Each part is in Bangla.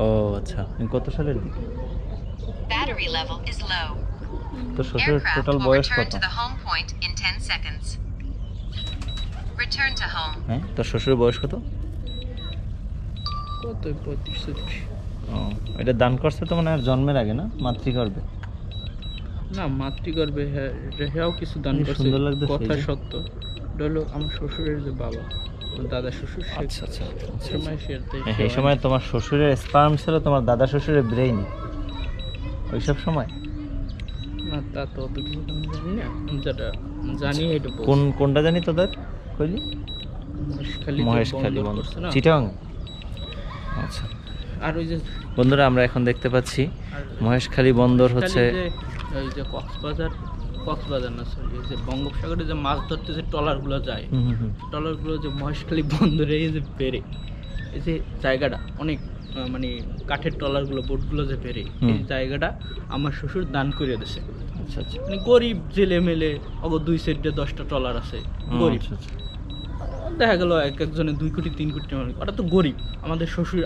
ও আচ্ছা, কত সালের দিকে? Battery level is low. তো শ্বশুরের Aircraft টোটাল will বয়স return কত? to the home point in 10 seconds. Return to home. হ্যাঁ, তো শ্বশুরের বয়স কত? কত 35-36। ও, এটা দান করছে তো মানে আর জন্মের আগে না, মাতৃগর্ভে? না, মাতৃগর্ভে হেয়াও কিছু দান এই করছে, সুন্দর লাগতেছে কথা এই যে। সত্য। এটা হলো আমার শ্বশুরের যে বাবা, আমার দাদা শ্বশুর, সে আচ্ছা আচ্ছা আচ্ছা, সময় সে হ্যাঁ, সেই সময় তোমার শ্বশুরের স্পার্ম ছিল তোমার দাদা শ্বশুরের ব্রেইনে ওইসব সময়? না, তা তো অত কিছু আমি জানি না, যেটা জানি এটা কোনটা জানি তোদের কইলি? মহেশখালী বন্দর বন্দর, করছে না। চিটাগাং। আচ্ছা আর ওই যে বন্ধুরা, আমরা এখন দেখতে পাচ্ছি আর মহেশখালী বন্দর হচ্ছে ওই যে কক্সবাজার না, সরি, যে বঙ্গোপসাগরে যে মাছ ধরতে যে ট্রলারগুলো যায়, ট্রলারগুলো যে মহেশখালী বন্দরে এই যে বেড়ে, এই যে জায়গাটা অনেক মানে কাঠের ট্রলারগুলো, বোটগুলো যে বেড়ে, এই জায়গাটা আমার শ্বশুর দান করে দিছে। আচ্ছা আচ্ছা, মানে গরিব জেলে মেলে অব 2 সাইডে 10টা ট্রলার আছে, গরিব। আচ্ছা, আচ্ছা। দেখা গেল এক একজনে 2 কোটি 3 কোটি টাকা, ওরা তো গরিব।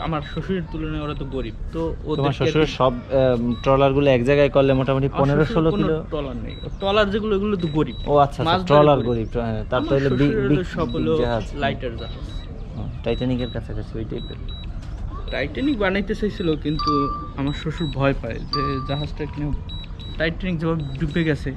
আমার শ্বশুরের তুলনায় ওরা তো গরিব। তো তোমার শ্বশুরের সব ট্রলারগুলো এক জায়গায় করলে মোটামুটি 15-16 কিলো ট্রলার নেই, ট্রলার যেগুলো এগুলো তো গরিব। ও আচ্ছা আচ্ছা, ট্রলার গরিব, তার তো হলো সব হলো জাহাজ, লাইটার জাহাজ, টাইটানিকের কাছাকাছি ওই টাইপের। টাইটানিক বানাইতে চাইছিল, কিন্তু আমার শ্বশুর ভয় পায় যে জাহাজটা কিনে টাইটানিক যেভাবে ডুবে গেছে।